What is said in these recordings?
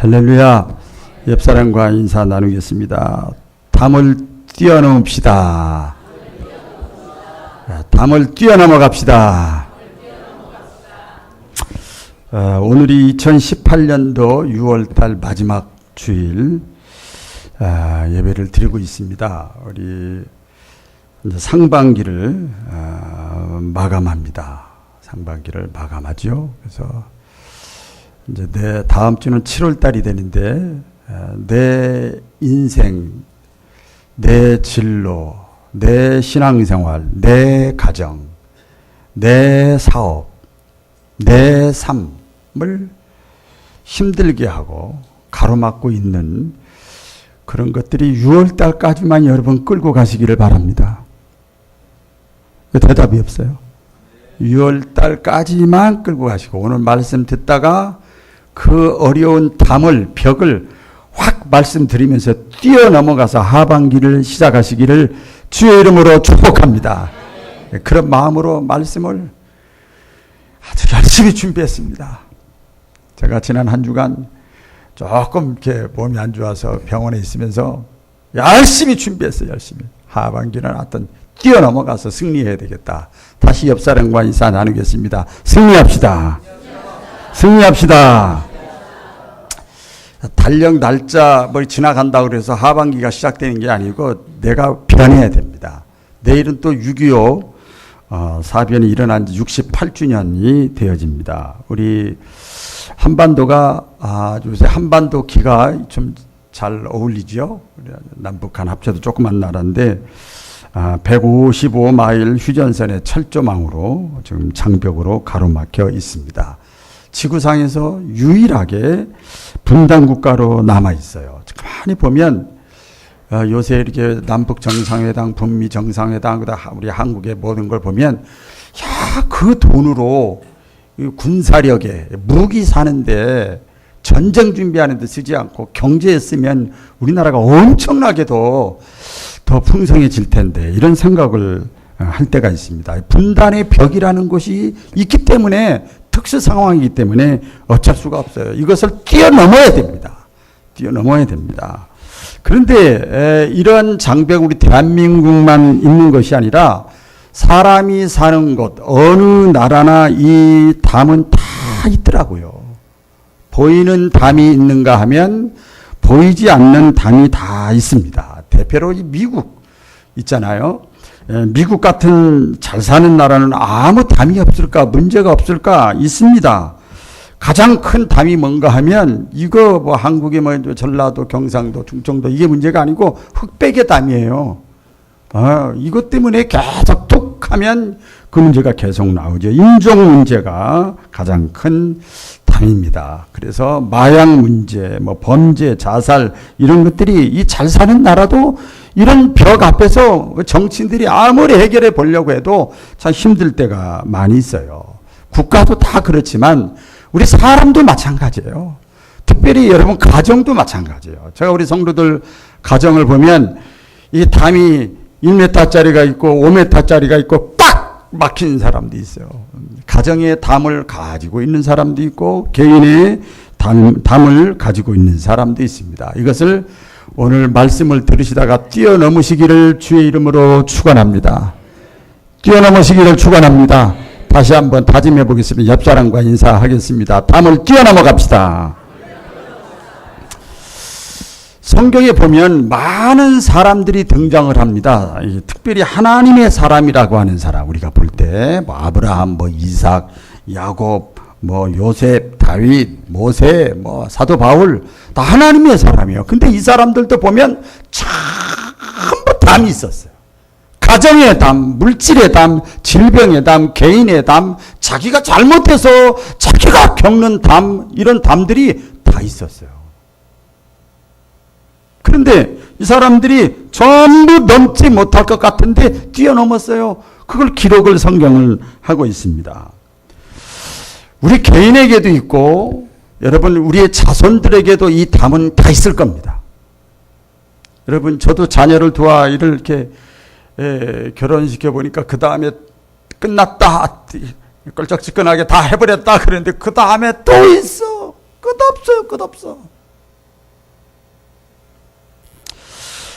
할렐루야. 옆사람과 인사 나누겠습니다. 담을 뛰어넘읍시다. 담을 뛰어넘어 갑시다. 오늘이 2018년도 6월달 마지막 주일 예배를 드리고 있습니다. 우리 이제 상반기를 마감합니다. 상반기를 마감하죠. 그래서 이제 내 다음 주는 7월 달이 되는데 내 인생, 내 진로, 내 신앙생활, 내 가정, 내 사업, 내 삶을 힘들게 하고 가로막고 있는 그런 것들이 6월 달까지만 여러분 끌고 가시기를 바랍니다. 대답이 없어요. 6월 달까지만 끌고 가시고 오늘 말씀 듣다가 그 어려운 담을, 벽을 확 말씀드리면서 뛰어넘어가서 하반기를 시작하시기를 주의 이름으로 축복합니다. 그런 마음으로 말씀을 아주 열심히 준비했습니다. 제가 지난 한 주간 조금 이렇게 몸이 안 좋아서 병원에 있으면서 열심히 준비했어요. 열심히. 하반기는 어떤 뛰어넘어가서 승리해야 되겠다. 다시 옆사람과 인사 나누겠습니다. 승리합시다. 승리합시다. 달력 날짜 뭐 지나간다고 그래서 하반기가 시작되는 게 아니고 내가 변해야 됩니다. 내일은 또 6.25 사변이 일어난 지 68주년이 되어집니다. 우리 한반도가 요새 한반도 기가 좀 잘 어울리죠. 남북한 합쳐도 조그만 나라인데 155마일 휴전선의 철조망으로 지금 장벽으로 가로막혀 있습니다. 지구상에서 유일하게 분단 국가로 남아 있어요. 가만히 보면 요새 이렇게 남북 정상회담, 북미 정상회담, 우리 한국의 모든 걸 보면 야, 그 돈으로 군사력에 무기 사는데 전쟁 준비하는 데 쓰지 않고 경제에 쓰면 우리나라가 엄청나게도 더 풍성해질 텐데 이런 생각을 할 때가 있습니다. 분단의 벽이라는 것이 있기 때문에 특수 상황이기 때문에 어쩔 수가 없어요. 이것을 뛰어넘어야 됩니다. 뛰어넘어야 됩니다. 그런데 이런 장벽 우리 대한민국만 있는 것이 아니라 사람이 사는 곳 어느 나라나 이 담은 다 있더라고요. 보이는 담이 있는가 하면 보이지 않는 담이 다 있습니다. 대표로 미국 있잖아요. 미국 같은 잘 사는 나라는 아무 담이 없을까? 문제가 없을까? 있습니다. 가장 큰 담이 뭔가 하면 이거 뭐 한국의 뭐 전라도, 경상도, 충청도 이게 문제가 아니고 흑백의 담이에요. 이것 때문에 계속 툭 하면 그 문제가 계속 나오죠. 인종 문제가 가장 큰 담입니다. 그래서 마약 문제, 뭐 범죄, 자살 이런 것들이 이 잘 사는 나라도 이런 벽 앞에서 정치인들이 아무리 해결해 보려고 해도 참 힘들 때가 많이 있어요. 국가도 다 그렇지만 우리 사람도 마찬가지예요. 특별히 여러분 가정도 마찬가지예요. 제가 우리 성도들 가정을 보면 이 담이 1m짜리가 있고 5m짜리가 있고 꽉 막힌 사람도 있어요. 가정의 담을 가지고 있는 사람도 있고 개인의 담을 가지고 있는 사람도 있습니다. 이것을 오늘 말씀을 들으시다가 뛰어넘으시기를 주의 이름으로 축원합니다. 뛰어넘으시기를 축원합니다. 다시 한번 다짐해 보겠습니다. 옆사람과 인사하겠습니다. 담을 뛰어넘어 갑시다. 성경에 보면 많은 사람들이 등장을 합니다. 특별히 하나님의 사람이라고 하는 사람 우리가 볼 때 뭐 아브라함, 뭐 이삭, 야곱, 뭐 요셉, 다윗, 모세, 뭐 사도 바울 다 하나님의 사람이에요. 근데 이 사람들도 보면 전부 담이 있었어요. 가정의 담, 물질의 담, 질병의 담, 개인의 담, 자기가 잘못해서 자기가 겪는 담 이런 담들이 다 있었어요. 그런데 이 사람들이 전부 넘지 못할 것 같은데 뛰어넘었어요. 그걸 기록을 성경을 하고 있습니다. 우리 개인에게도 있고 여러분 우리의 자손들에게도 이 담은 다 있을 겁니다. 여러분 저도 자녀를 두 아이를 이렇게 결혼시켜 보니까 그 다음에 끝났다 껄쩍지근하게 다 해버렸다 그랬는데 그 다음에 또 있어. 끝없어요. 끝없어.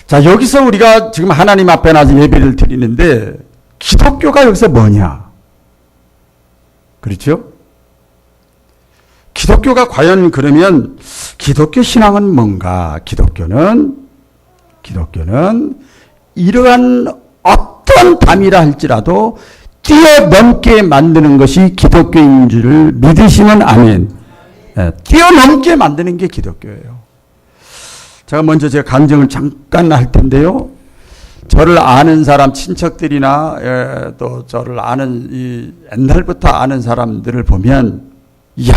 자, 여기서 우리가 지금 하나님 앞에 나서 예배를 드리는데 기독교가 여기서 뭐냐? 그렇죠? 기독교가 과연 그러면 기독교 신앙은 뭔가? 기독교는 이러한 어떤 담이라 할지라도 뛰어넘게 만드는 것이 기독교인 줄을 믿으시면 아멘. 뛰어넘게 만드는 게 기독교예요. 제가 먼저 제 간증을 잠깐 할 텐데요. 저를 아는 사람, 친척들이나 또 저를 아는 옛날부터 아는 사람들을 보면, 이야,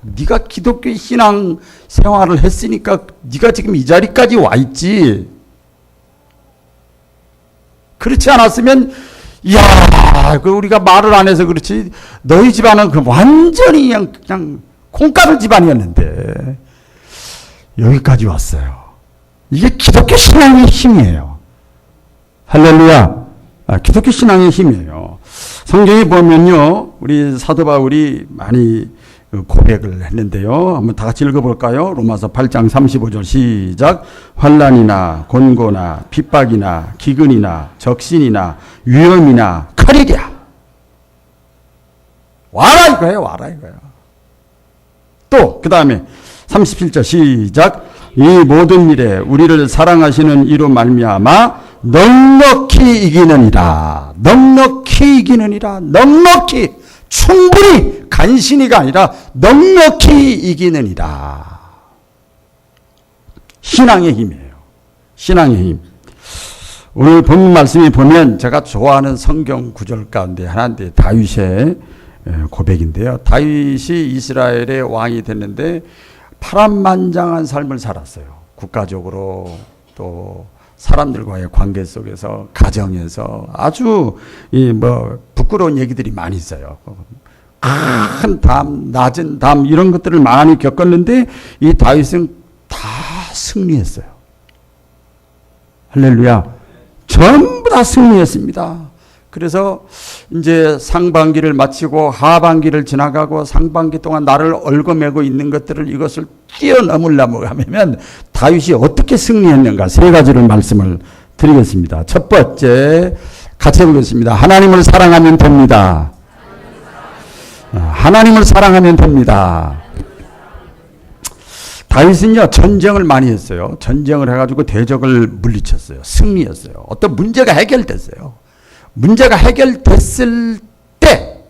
네가 기독교 신앙 생활을 했으니까 네가 지금 이 자리까지 와 있지. 그렇지 않았으면, 이야, 그 우리가 말을 안 해서 그렇지 너희 집안은 그 완전히 그냥 콩가루 집안이었는데 여기까지 왔어요. 이게 기독교 신앙의 힘이에요. 할렐루야. 기독교 신앙의 힘이에요. 성경에 보면요, 우리 사도 바울이 많이 고백을 했는데요. 한번 다 같이 읽어볼까요? 로마서 8장 35절 시작. 환난이나 곤고나 핍박이나 기근이나 적신이나 위험이나 칼이랴. 와라 이거예요. 와라 이거예요. 또 그 다음에 37절 시작. 이 모든 일에 우리를 사랑하시는 이로 말미암아 넉넉히 이기느니라. 넉넉히 이기느니라. 넉넉히, 충분히, 간신히가 아니라 넉넉히 이기느니라. 신앙의 힘이에요. 신앙의 힘. 오늘 본문 말씀에 보면 제가 좋아하는 성경 구절 가운데 하나인데 다윗의 고백인데요. 다윗이 이스라엘의 왕이 됐는데 파란만장한 삶을 살았어요. 국가적으로 또 사람들과의 관계 속에서, 가정에서 아주 부끄러운 얘기들이 많이 있어요. 큰 담, 낮은 담 이런 것들을 많이 겪었는데 이 다윗은 다 승리했어요. 할렐루야. 전부 다 승리했습니다. 그래서 이제 상반기를 마치고 하반기를 지나가고 상반기 동안 나를 얽어매고 있는 것들을 이것을 뛰어넘으려고 하면 다윗이 어떻게 승리했는가 세 가지를 말씀을 드리겠습니다. 첫 번째 같이 해보겠습니다. 하나님을 사랑하면 됩니다. 하나님을 사랑하면 됩니다. 다윗은요 전쟁을 많이 했어요. 전쟁을 해가지고 대적을 물리쳤어요. 승리했어요. 어떤 문제가 해결됐어요. 문제가 해결됐을 때,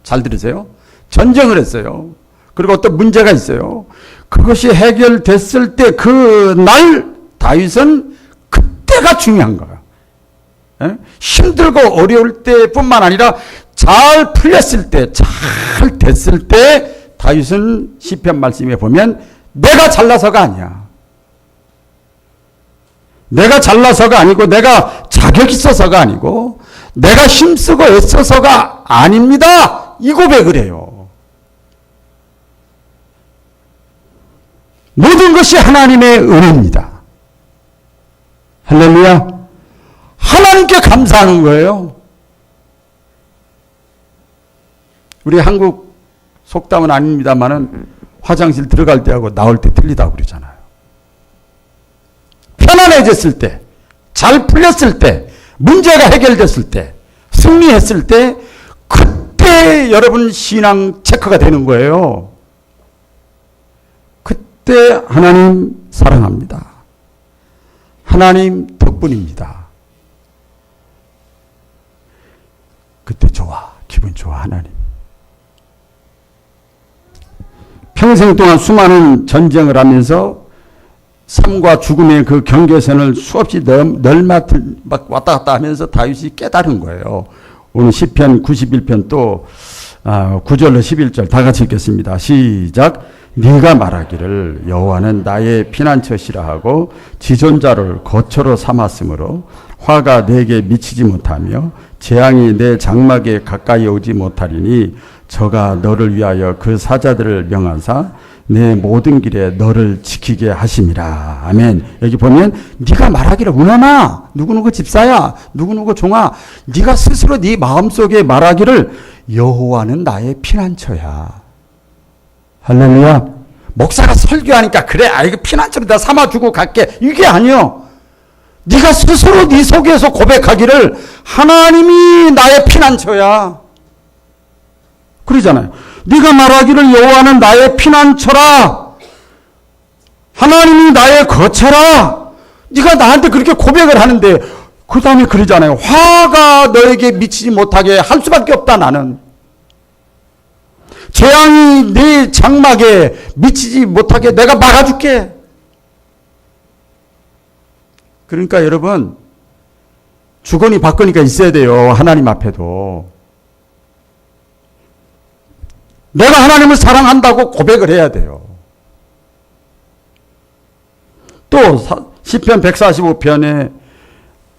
잘 들으세요. 전쟁을 했어요. 그리고 어떤 문제가 있어요. 그것이 해결됐을 때 그날 다윗은 그때가 중요한 거예요. 힘들고 어려울 때뿐만 아니라 잘 풀렸을 때, 잘 됐을 때 다윗은 시편 말씀에 보면 내가 잘나서가 아니야. 내가 잘나서가 아니고 내가 자격 있어서가 아니고 내가 힘쓰고 애써서가 아닙니다. 이 고백을 해요. 모든 것이 하나님의 은혜입니다. 할렐루야. 하나님께 감사하는 거예요. 우리 한국 속담은 아닙니다만은 화장실 들어갈 때하고 나올 때 틀리다고 그러잖아요. 편안해졌을 때, 잘 풀렸을 때, 문제가 해결됐을 때, 승리했을 때, 그때 여러분 신앙 체크가 되는 거예요. 그때 하나님 사랑합니다. 하나님 덕분입니다. 그때 좋아, 기분 좋아, 하나님. 평생 동안 수많은 전쟁을 하면서 삶과 죽음의 그 경계선을 수없이 막 왔다 갔다 하면서 다윗이 깨달은 거예요. 오늘 시편 91편 또 9절로 11절 다 같이 읽겠습니다. 시작. 네가 말하기를 여호와는 나의 피난처시라 하고 지존자를 거처로 삼았으므로 화가 내게 미치지 못하며 재앙이 내 장막에 가까이 오지 못하리니 저가 너를 위하여 그 사자들을 명하사 내 모든 길에 너를 지키게 하심이라. 아멘. 여기 보면 네가 말하기를 운하나 누구누구 집사야 누구누구 종아 네가 스스로 네 마음속에 말하기를 여호와는 나의 피난처야. 할렐루야. 목사가 설교하니까 그래 이거 피난처로 다 삼아주고 갈게 이게 아니요. 네가 스스로 네 속에서 고백하기를 하나님이 나의 피난처야. 그러잖아요. 네가 말하기를 여호와는 나의 피난처라. 하나님이 나의 거처라. 네가 나한테 그렇게 고백을 하는데 그 다음에 그러잖아요. 화가 너에게 미치지 못하게 할 수밖에 없다 나는. 재앙이 네 장막에 미치지 못하게 내가 막아줄게. 그러니까 여러분 주거니 받거니가 있어야 돼요. 하나님 앞에도. 내가 하나님을 사랑한다고 고백을 해야 돼요. 또 시편 145편의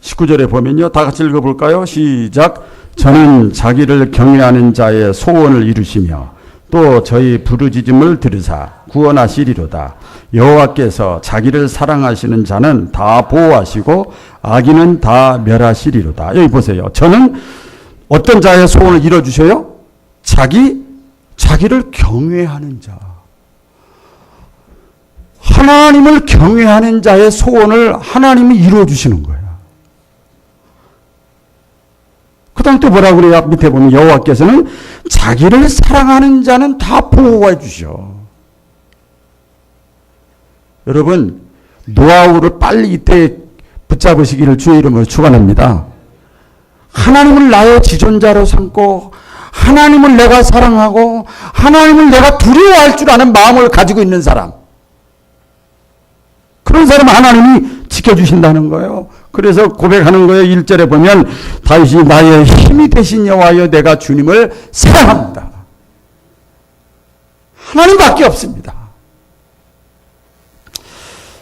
19절에 보면요. 다 같이 읽어볼까요? 시작. 저는 자기를 경외하는 자의 소원을 이루시며 또 저희 부르짖음을 들으사 구원하시리로다. 여호와께서 자기를 사랑하시는 자는 다 보호하시고 악인은 다 멸하시리로다. 여기 보세요. 저는 어떤 자의 소원을 이뤄주셔요? 자기를 경외하는 자. 하나님을 경외하는 자의 소원을 하나님이 이루어주시는 거예요. 그 다음 또 뭐라고 그래요? 밑에 보면 여호와께서는 자기를 사랑하는 자는 다 보호해 주셔. 여러분 노하우를 빨리 이때 붙잡으시기를 주의 이름으로 축원합니다. 하나님을 나의 지존자로 삼고 하나님을 내가 사랑하고 하나님을 내가 두려워할 줄 아는 마음을 가지고 있는 사람, 그런 사람은 하나님이 지켜주신다는 거예요. 그래서 고백하는 거예요. 1절에 보면 다윗이 나의 힘이 되신 여호와여 내가 주님을 사랑합니다. 하나님밖에 없습니다.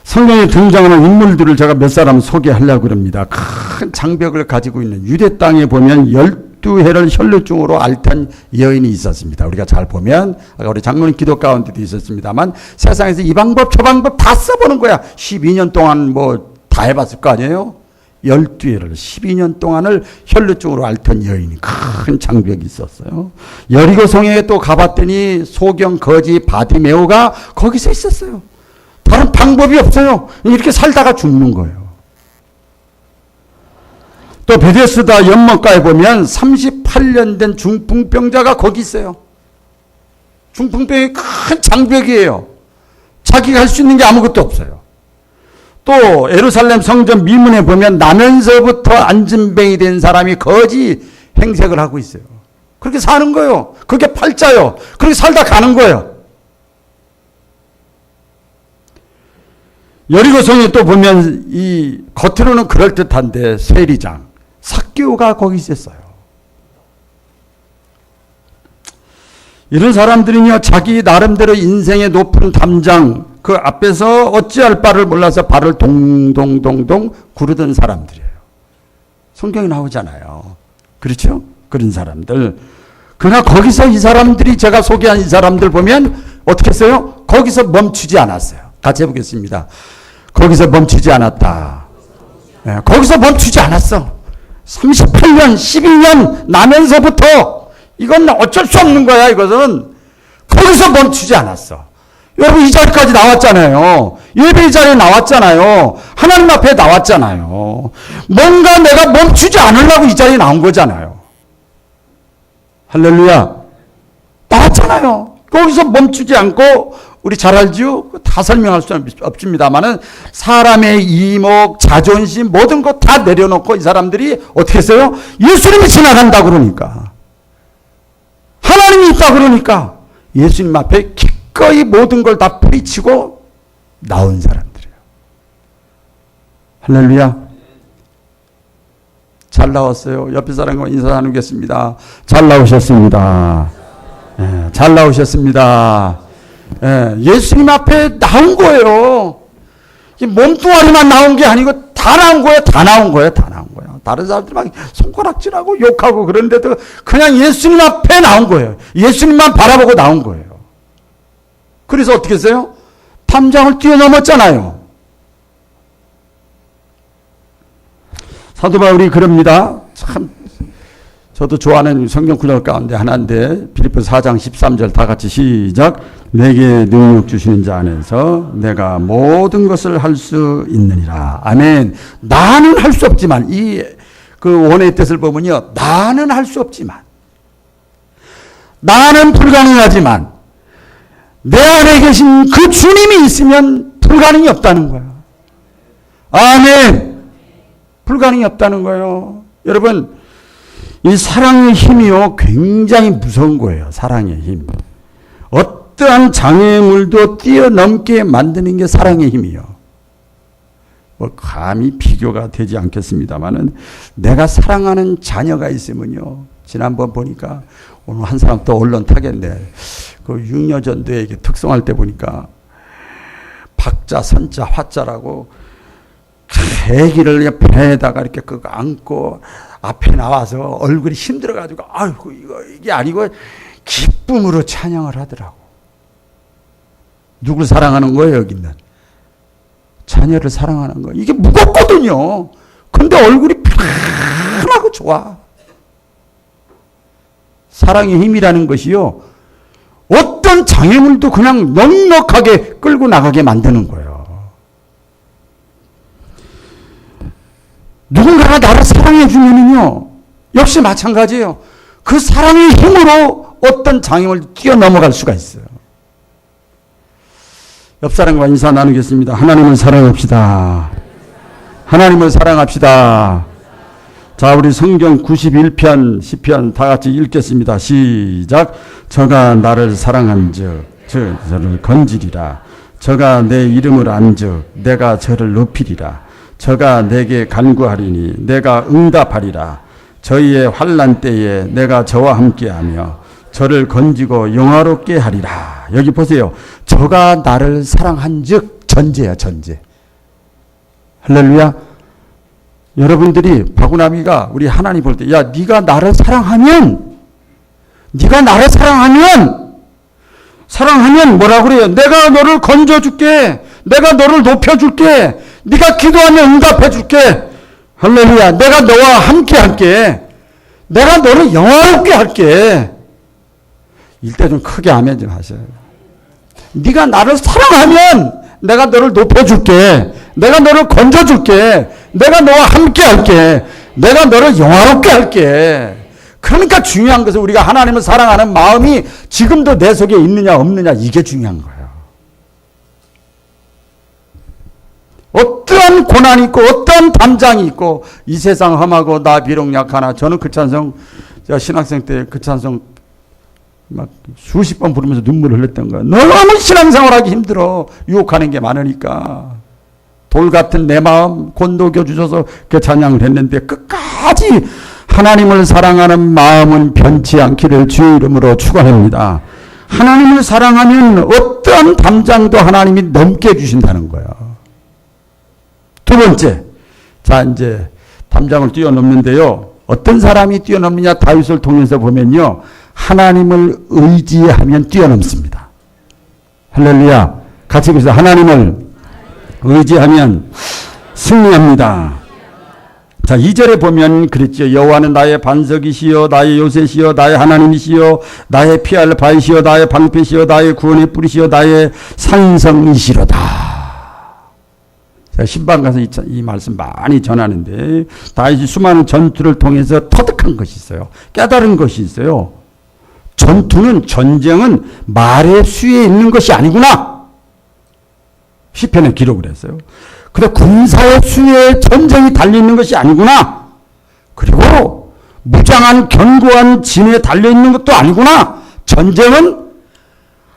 성경에 등장하는 인물들을 제가 몇 사람 소개하려고 합니다. 큰 장벽을 가지고 있는 유대 땅에 보면 12해를 혈루증으로 앓던 여인이 있었습니다. 우리가 잘 보면 아까 우리 장로님 기도 가운데도 있었습니다만 세상에서 이 방법 저 방법 다 써보는 거야. 12년 동안 뭐 다 해봤을 거 아니에요. 12해를 12년 동안을 혈루증으로 앓던 여인이 큰 장벽이 있었어요. 여리고 성에 또 가봤더니 소경 거지 바디메오가 거기서 있었어요. 다른 방법이 없어요. 이렇게 살다가 죽는 거예요. 또 베데스다 연못가에 보면 38년 된 중풍병자가 거기 있어요. 중풍병이 큰 장벽이에요. 자기가 할 수 있는 게 아무것도 없어요. 또 예루살렘 성전 미문에 보면 나면서부터 안진뱅이 된 사람이 거지 행색을 하고 있어요. 그렇게 사는 거예요. 그게 팔자요. 그렇게 살다 가는 거예요. 여리고성에 또 보면 이 겉으로는 그럴듯한데 세리장 삭개오가 거기 있었어요. 이런 사람들은요 자기 나름대로 인생의 높은 담장 그 앞에서 어찌할 바를 몰라서 발을 동동동동 구르던 사람들이에요. 성경에 나오잖아요. 그렇죠? 그런 사람들. 그러나 거기서 이 사람들이 제가 소개한 이 사람들 보면 어떻게 했어요? 거기서 멈추지 않았어요. 같이 해보겠습니다. 거기서 멈추지 않았다. 네, 거기서 멈추지 않았어. 38년, 12년 나면서부터 이건 어쩔 수 없는 거야. 이것은 거기서 멈추지 않았어. 여러분 이 자리까지 나왔잖아요. 예배 자리에 나왔잖아요. 하나님 앞에 나왔잖아요. 뭔가 내가 멈추지 않으려고 이 자리에 나온 거잖아요. 할렐루야. 나왔잖아요. 거기서 멈추지 않고 우리 잘 알지요? 다 설명할 수는 없습니다만은 사람의 이목, 자존심 모든 것 다 내려놓고 이 사람들이 어떻게 했어요? 예수님이 지나간다 그러니까. 하나님이 있다 그러니까 예수님 앞에 기꺼이 모든 걸 다 뿌리치고 나온 사람들이에요. 할렐루야. 잘 나왔어요. 옆에 사람과 인사 나누겠습니다. 잘 나오셨습니다. 네, 잘 나오셨습니다. 예, 예수님 앞에 나온 거예요. 몸뚱아리만 나온 게 아니고 다 나온 거예요. 다 나온 거예요. 다 나온 거예요. 다른 사람들 막 손가락질하고 욕하고 그런데도 그냥 예수님 앞에 나온 거예요. 예수님만 바라보고 나온 거예요. 그래서 어떻게 했어요? 담장을 뛰어넘었잖아요. 사도 바울이 그럽니다. 참 저도 좋아하는 성경 구절 가운데 하나인데 빌립보서 4장 13절 다 같이 시작. 내게 능력 주시는 자 안에서 내가 모든 것을 할 수 있느니라. 아멘. 나는 할 수 없지만 이 그 원의 뜻을 보면요. 나는 할 수 없지만 나는 불가능하지만 내 안에 계신 그 주님이 있으면 불가능이 없다는 거예요. 아멘. 불가능이 없다는 거예요. 여러분 이 사랑의 힘이요 굉장히 무서운 거예요. 사랑의 힘. 어떠한 장애물도 뛰어넘게 만드는 게 사랑의 힘이요. 뭐 감히 비교가 되지 않겠습니다만은 내가 사랑하는 자녀가 있으면요. 지난번 보니까 오늘 한 사람 또 언론 타겠네. 그 육녀전도의 특성할 때 보니까 박자, 선자, 화자라고 애기를 배에다가 이렇게 그거 안고 앞에 나와서 얼굴이 힘들어가지고 아이고 이게 아니고 기쁨으로 찬양을 하더라고. 누굴 사랑하는 거예요 여기는? 자녀를 사랑하는 거. 이게 무겁거든요. 근데 얼굴이 편하고 좋아. 사랑의 힘이라는 것이요. 어떤 장애물도 그냥 넉넉하게 끌고 나가게 만드는 거예요. 누군가가 나를 사랑해 주면은요. 역시 마찬가지예요. 그 사랑의 힘으로 어떤 장애물도 뛰어넘어갈 수가 있어요. 옆 사람과 인사 나누겠습니다. 하나님을 사랑합시다. 하나님을 사랑합시다. 자, 우리 성경 91편 시편 다 같이 읽겠습니다. 시작. 저가 나를 사랑한즉 저를 건지리라. 저가 내 이름을 안즉 내가 저를 높이리라. 저가 내게 간구하리니 내가 응답하리라. 저희의 환난 때에 내가 저와 함께하며 저를 건지고 영화롭게 하리라. 여기 보세요. 저가 나를 사랑한즉 전제야, 전제. 할렐루야. 여러분들이 바구나미가 우리 하나님 볼 때, 야, 네가 나를 사랑하면 뭐라 그래요? 내가 너를 건져줄게. 내가 너를 높여줄게. 네가 기도하면 응답해줄게. 할렐루야. 내가 너와 함께할게. 내가 너를 영화롭게 할게. 일대 좀 크게 아멘 좀 하셔요. 네가 나를 사랑하면 내가 너를 높여줄게. 내가 너를 건져줄게. 내가 너와 함께 할게. 내가 너를 영화롭게 할게. 그러니까 중요한 것은 우리가 하나님을 사랑하는 마음이 지금도 내 속에 있느냐 없느냐 이게 중요한 거예요. 어떠한 고난이 있고 어떠한 담장이 있고 이 세상 험하고 나 비록 약하나 저는 그 찬송 제가 신학생 때 그 찬송 막 수십 번 부르면서 눈물을 흘렸던 거예요. 너무 신앙생활하기 힘들어. 유혹하는 게 많으니까. 돌 같은 내 마음 곤독여 주셔서 그 찬양을 했는데 끝까지 하나님을 사랑하는 마음은 변치 않기를 주의 이름으로 축원합니다. 하나님을 사랑하면 어떠한 담장도 하나님이 넘게 해주신다는 거예요. 두 번째, 자 이제 담장을 뛰어넘는데요. 어떤 사람이 뛰어넘느냐 다윗을 통해서 보면요. 하나님을 의지하면 뛰어넘습니다. 할렐루야. 같이 보세요. 하나님을 의지하면 승리합니다. 자, 2절에 보면 그랬죠. 여호와는 나의 반석이시여 나의 요새시여 나의 하나님이시여 나의 피할 바이시여 나의 방패시여 나의 구원의 뿌리시여 나의 산성이시로다. 제가 신방 가서 이 말씀 많이 전하는데 다윗이 수많은 전투를 통해서 터득한 것이 있어요. 깨달은 것이 있어요. 전쟁은 말의 수에 있는 것이 아니구나. 시편에 기록을 했어요. 그래 군사의 수에 전쟁이 달려있는 것이 아니구나. 그리고 무장한 견고한 진에 달려있는 것도 아니구나. 전쟁은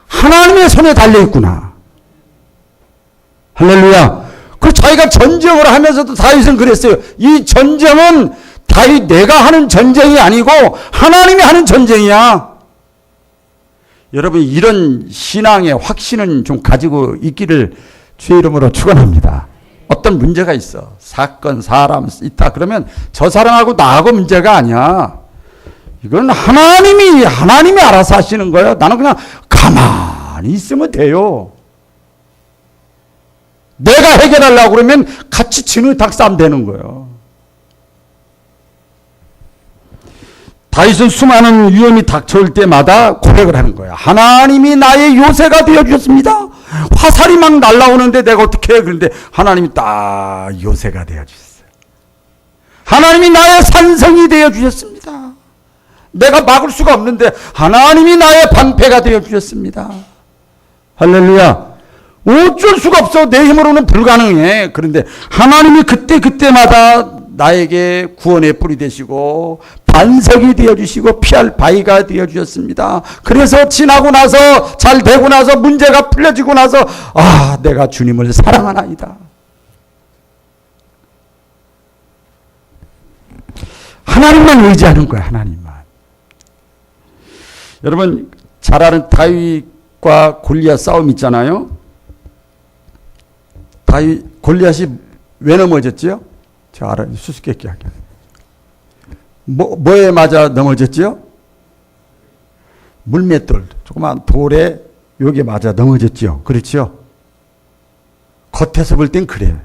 하나님의 손에 달려있구나. 할렐루야. 그 자기가 전쟁을 하면서도 다윗은 그랬어요. 이 전쟁은 다윗 내가 하는 전쟁이 아니고 하나님이 하는 전쟁이야. 여러분 이런 신앙의 확신은 좀 가지고 있기를 주의 이름으로 축원합니다. 어떤 문제가 있어. 사건, 사람 있다. 그러면 저 사람하고 나하고 문제가 아니야. 이건 하나님이 알아서 하시는 거예요. 나는 그냥 가만히 있으면 돼요. 내가 해결하려고 그러면 같이 진흙탕 싸면 되는 거예요. 다윗은 수많은 위험이 닥쳐올 때마다 고백을 하는 거야. 하나님이 나의 요새가 되어주셨습니다. 화살이 막 날라오는데 내가 어떻게 해? 그런데 하나님이 딱 요새가 되어주셨어요. 하나님이 나의 산성이 되어주셨습니다. 내가 막을 수가 없는데 하나님이 나의 방패가 되어주셨습니다. 할렐루야. 어쩔 수가 없어. 내 힘으로는 불가능해. 그런데 하나님이 그때마다 나에게 구원의 뿔이 되시고 반석이 되어주시고 피할 바위가 되어주셨습니다. 그래서 지나고 나서 잘 되고 나서 문제가 풀려지고 나서 내가 주님을 사랑하나이다. 하나님만 의지하는 거야. 하나님만. 여러분 잘 아는 다윗과 골리앗 싸움 있잖아요. 골리앗이 왜 넘어졌지요? 제가 알아요. 수수께끼 하게. 뭐에 맞아 넘어졌지요? 물맷돌. 조그만 돌에 여기에 맞아 넘어졌지요. 그렇지요? 겉에서 볼 땐 그래요.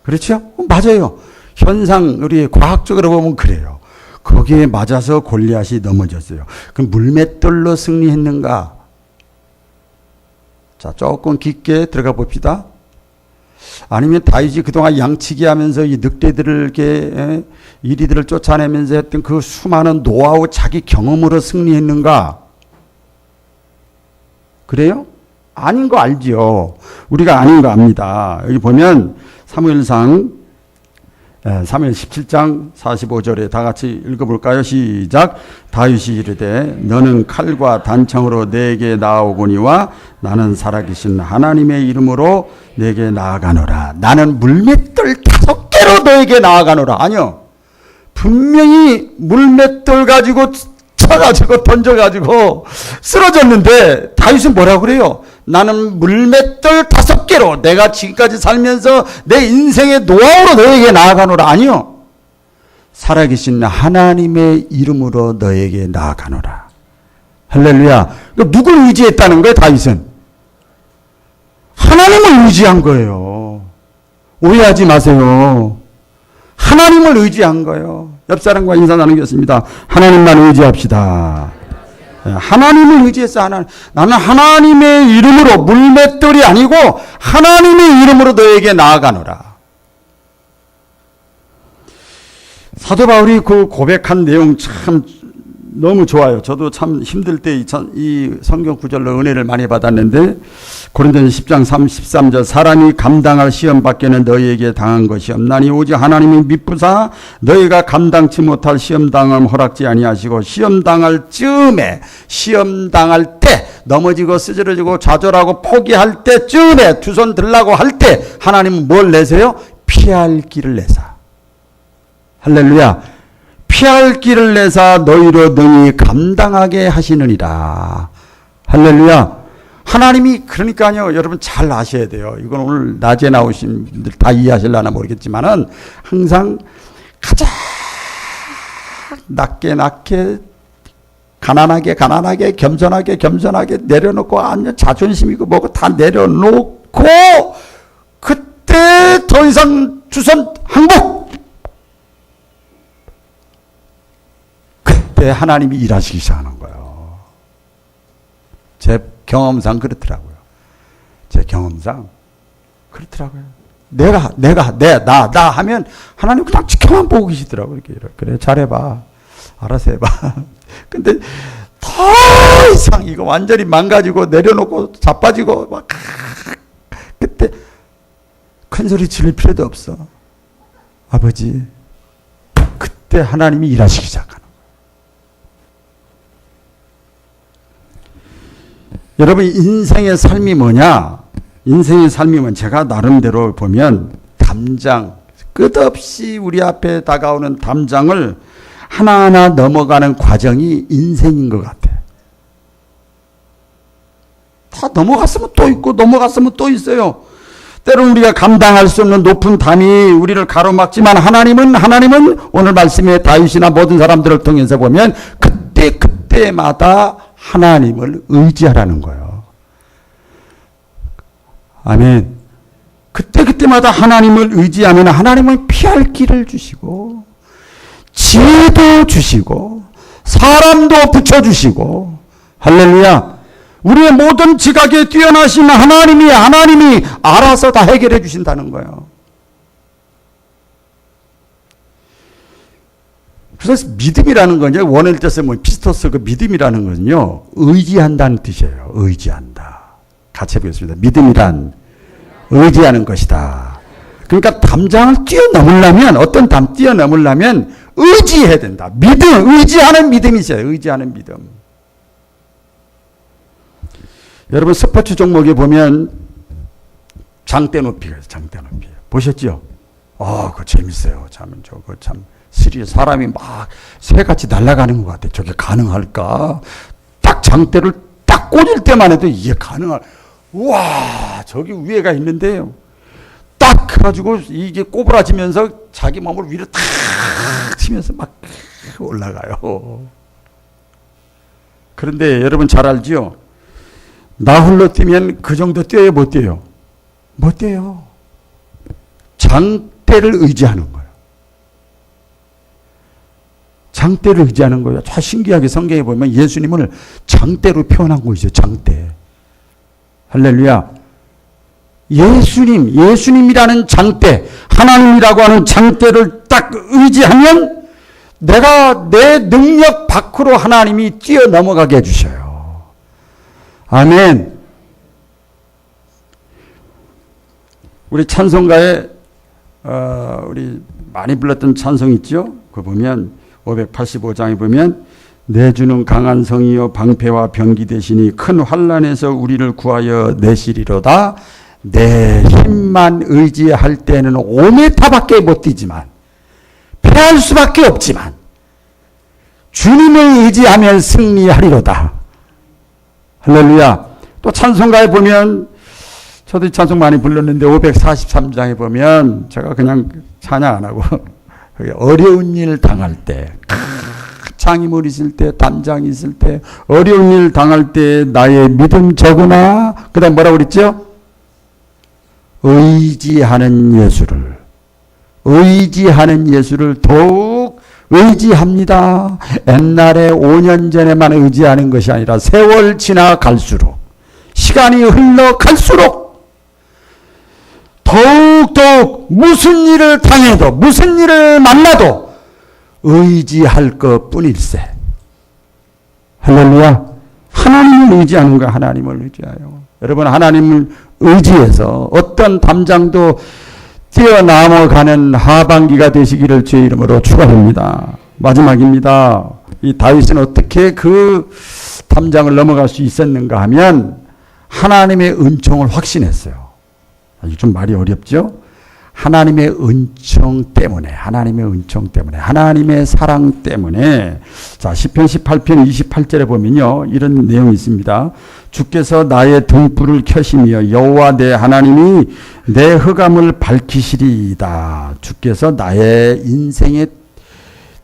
그렇죠? 맞아요. 현상, 우리 과학적으로 보면 그래요. 거기에 맞아서 골리앗이 넘어졌어요. 그럼 물맷돌로 승리했는가? 자, 조금 깊게 들어가 봅시다. 아니면 다윗이 그동안 양치기 하면서 이 늑대들을 이렇게 이리들을 쫓아내면서 했던 그 수많은 노하우 자기 경험으로 승리했는가? 그래요? 아닌 거 알지요. 우리가 아닌 거 압니다. 여기 보면 사무엘상 17장 45절에 다 같이 읽어볼까요? 시작. 다윗이 이르되 너는 칼과 단창으로 내게 나아오거니와 나는 살아계신 하나님의 이름으로 내게 나아가노라. 나는 물맷돌 5개로 너에게 나아가노라. 아니요. 분명히 물맷돌 가지고 쳐가지고 던져가지고 쓰러졌는데 다윗은 뭐라고 그래요? 나는 물맷돌 5개로 내가 지금까지 살면서 내 인생의 노하우로 너에게 나아가노라. 아니요. 살아계신 하나님의 이름으로 너에게 나아가노라. 할렐루야. 누굴 의지했다는 거예요? 다윗은 하나님을 의지한 거예요. 오해하지 마세요. 하나님을 의지한 거예요. 옆 사람과 인사 나누겠습니다. 하나님만 의지합시다. 하나님을 의지해서 나는 하나님의 이름으로 물맷돌이 아니고 하나님의 이름으로 너에게 나아가노라. 사도 바울이 그 고백한 내용 참 너무 좋아요. 저도 참 힘들 때 이 성경 구절로 은혜를 많이 받았는데 고린도전서 10장 33절 사람이 감당할 시험 밖에는 너희에게 당한 것이 없나니 오직 하나님이 미쁘사 너희가 감당치 못할 시험 당함 허락지 아니하시고 시험 당할 즈음에 시험 당할 때 넘어지고 쓰러지고 좌절하고 포기할 때쯤에 두 손 들라고 할 때 하나님은 뭘 내세요? 피할 길을 내사. 할렐루야. 피할 길을 내사 너희로 능히 감당하게 하시느니라. 할렐루야. 하나님이 그러니까요. 여러분 잘 아셔야 돼요. 이건 오늘 낮에 나오신 분들 다 이해하실려나 모르겠지만은 항상 가장 낮게 가난하게 겸손하게 내려놓고 자존심이고 뭐고 다 내려놓고 그때 더 이상 주선 항복 그때 하나님이 일하시기 시작하는 거예요. 제 경험상 그렇더라고요. 제 경험상 그렇더라고요. 나 하면 하나님 그냥 지켜만 보고 계시더라고요. 이렇게 그래 잘해봐. 알아서 해봐. 근데 더 이상 이거 완전히 망가지고 내려놓고 자빠지고 막 그때 큰 소리 지를 필요도 없어. 아버지 그때 하나님이 일하시기 시작하는 거예요. 여러분 인생의 삶이 뭐냐? 인생의 삶이 뭐냐? 제가 나름대로 보면 담장 끝없이 우리 앞에 다가오는 담장을 하나하나 넘어가는 과정이 인생인 것 같아. 다 넘어갔으면 또 있고 넘어갔으면 또 있어요. 때로는 우리가 감당할 수 없는 높은 담이 우리를 가로막지만 하나님은 오늘 말씀에 다윗이나 모든 사람들을 통해서 보면 그때마다 하나님을 의지하라는 거예요. 아멘. 그때마다 하나님을 의지하면 하나님은 피할 길을 주시고 지혜도 주시고 사람도 붙여주시고 할렐루야. 우리의 모든 지각에 뛰어나신 하나님이 알아서 다 해결해 주신다는 거예요. 그래서 믿음이라는 건 원어를 뜻에 피스토스 그 믿음이라는 것은요 의지한다는 뜻이에요. 의지한다. 같이 해보겠습니다. 믿음이란 의지하는 것이다. 그러니까 담장을 뛰어넘으려면 어떤 뛰어넘으려면 의지해야 된다. 의지하는 믿음이 있어요. 의지하는 믿음. 여러분 스포츠 종목에 보면 장대 높이가 있어요. 장대 높이. 보셨죠? 그거 재밌어요. 저거 참 사람이 막 새같이 날아가는 것 같아요. 저게 가능할까? 딱 장대를 딱 꽂을 때만 해도 이게 우와, 저기 위에가 있는데요. 딱 해가지고 이게 꼬부라지면서 자기 몸을 위로 탁 치면서 막 올라가요. 그런데 여러분 잘 알지요? 나 홀로 뛰면 그 정도 뛰어요, 못 뛰어요? 못 뛰어요. 장대를 의지하는 거예요. 장대를 의지하는 거예요. 참 신기하게 성경에 보면 예수님을 장대로 표현한 거 있어요. 장대. 할렐루야. 예수님이라는 장대, 하나님이라고 하는 장대를 딱 의지하면 내가 내 능력 밖으로 하나님이 뛰어넘어가게 해주셔요. 아멘. 우리 찬송가에 우리 많이 불렀던 찬송 있죠? 그거 보면 585장에 보면 내 주는 강한 성이요 방패와 병기 되시니 큰 환난에서 우리를 구하여 내시리로다. 내 힘만 의지할 때는 5m밖에 못 뛰지만 패할 수밖에 없지만 주님을 의지하면 승리하리로다. 할렐루야. 또 찬송가에 보면 저도 찬송 많이 불렀는데 543장에 보면 제가 그냥 찬양 안 하고 어려운 일 당할 때 장애물 있을 때 담장이 있을 때 어려운 일 당할 때 나의 믿음 적으나 그 다음 뭐라고 그랬죠? 의지하는 예수를 더욱 의지합니다. 옛날에 5년 전에만 의지하는 것이 아니라 세월 지나갈수록 시간이 흘러갈수록 더욱더욱 무슨 일을 당해도 무슨 일을 만나도 의지할 것 뿐일세. 할렐루야. 하나님을 의지하는 거야. 하나님을 의지하여. 여러분 하나님을 의지해서 어떤 담장도 뛰어넘어가는 하반기가 되시기를 주의 이름으로 축원합니다. 마지막입니다. 이 다윗은 어떻게 그 담장을 넘어갈 수 있었는가 하면 하나님의 은총을 확신했어요. 좀 말이 어렵죠? 하나님의 은총 때문에, 하나님의 사랑 때문에. 자, 시편 18편 28절에 보면요, 이런 내용이 있습니다. 주께서 나의 등불을 켜시며 여호와 내 하나님이 내 흑암을 밝히시리이다. 주께서 나의 인생의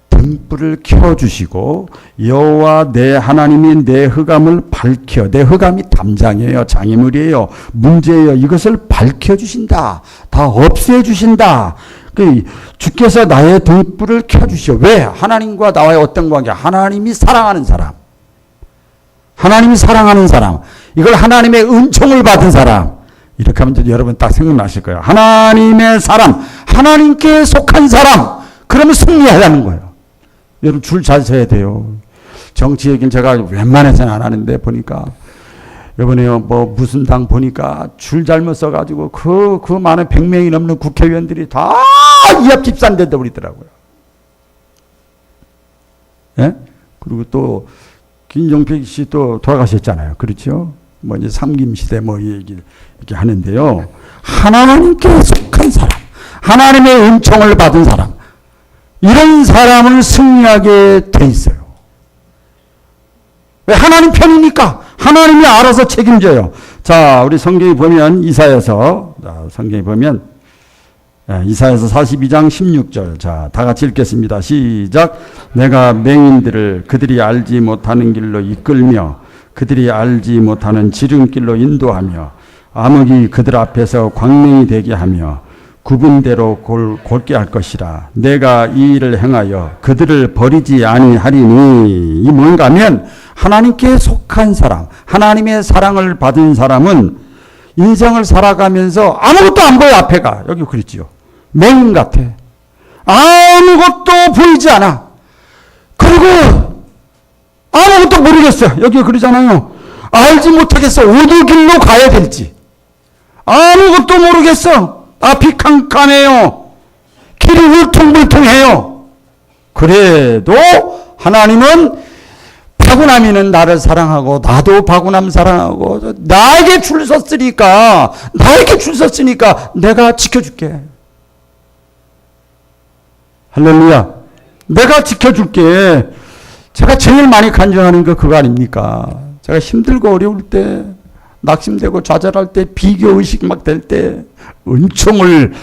등불을 켜주시고 여호와 내 하나님이 내 흑암을 밝혀, 내 흑암이 담장이에요, 장애물이에요, 문제예요. 이것을 밝혀주신다. 다 없애주신다. 주께서 나의 등불을 켜주시오. 왜? 하나님과 나와의 어떤 관계? 하나님이 사랑하는 사람. 이걸 하나님의 은총을 받은 사람. 이렇게 하면 여러분 딱 생각나실 거예요. 하나님의 사람, 하나님께 속한 사람. 그러면 승리하라는 거예요. 여러분 줄 잘 서야 돼요. 정치 얘기는 제가 웬만해서는 안 하는데 보니까 이번에요 무슨 당 보니까 줄 잘못 써가지고 그 많은 100명이 넘는 국회의원들이 다 이합 집산된다 버리더라고요. 예? 그리고 또 김종필 씨 또 돌아가셨잖아요. 그렇죠? 이제 삼김시대 이렇게 하는데요. 하나님께 속한 사람, 하나님의 은총을 받은 사람, 이런 사람을 승리하게 돼 있어요. 왜? 하나님 편이니까. 하나님이 알아서 책임져요. 자, 우리 성경에 보면 이사야서 42장 16절. 자, 다 같이 읽겠습니다. 시작. 내가 맹인들을 그들이 알지 못하는 길로 이끌며 그들이 알지 못하는 지름길로 인도하며 암흑이 그들 앞에서 광명이 되게 하며 구분대로 골게 할 것이라. 내가 이 일을 행하여 그들을 버리지 아니하리니. 이 뭔가 하면 하나님께 속한 사람, 하나님의 사랑을 받은 사람은 인생을 살아가면서 아무것도 안 보여. 앞에가 여기 그랬지요. 맹 같아. 아무것도 보이지 않아. 그리고 아무것도 모르겠어. 여기 그러잖아요. 알지 못하겠어. 어느 길로 가야 될지. 아무것도 모르겠어. 앞이 캄캄해요. 길이 울퉁불퉁해요. 그래도 하나님은 바구나미는 나를 사랑하고 나도 바구남 사랑하고 나에게 줄 섰으니까 내가 지켜줄게. 할렐루야. 내가 지켜줄게. 제가 제일 많이 간증하는 거 그거 아닙니까? 제가 힘들고 어려울 때, 낙심되고 좌절할 때, 비교의식 막 될 때 은총을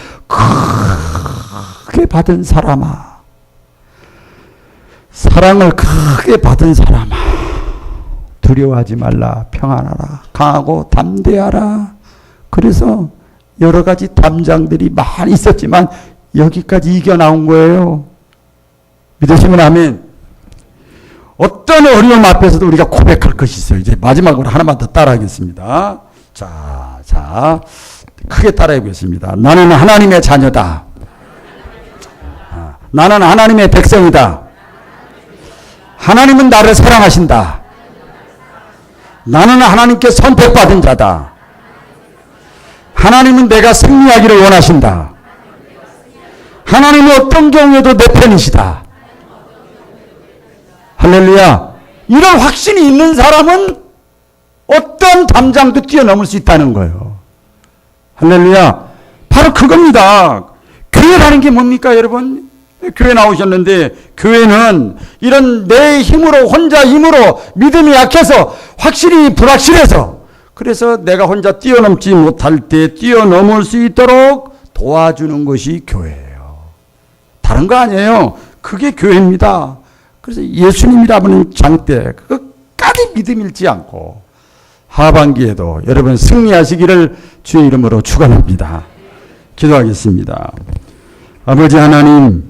크게 받은 사람아, 사랑을 크게 받은 사람아, 두려워하지 말라, 평안하라, 강하고 담대하라. 그래서 여러 가지 담장들이 많이 있었지만 여기까지 이겨나온 거예요. 믿으시면 아멘. 어떤 어려움 앞에서도 우리가 고백할 것이 있어요. 이제 마지막으로 하나만 더 따라하겠습니다. 자, 크게 따라해 보겠습니다. 나는 하나님의 자녀다. 나는 하나님의 백성이다. 하나님은 나를 사랑하신다. 나는 하나님께 선택받은 자다. 하나님은 내가 승리하기를 원하신다. 하나님은 어떤 경우에도 내 편이시다. 할렐루야. 이런 확신이 있는 사람은 어떤 담장도 뛰어넘을 수 있다는 거예요. 할렐루야. 바로 그겁니다. 교회라는 게 뭡니까, 여러분? 교회 나오셨는데, 교회는 이런 내 힘으로, 혼자 힘으로 믿음이 약해서 확실히 불확실해서, 그래서 내가 혼자 뛰어넘지 못할 때 뛰어넘을 수 있도록 도와주는 것이 교회예요. 다른 거 아니에요. 그게 교회입니다. 그래서 예수님이라는 장대 끝까지 믿음 잃지 않고 하반기에도 여러분 승리하시기를 주의 이름으로 축원합니다. 기도하겠습니다. 아버지 하나님,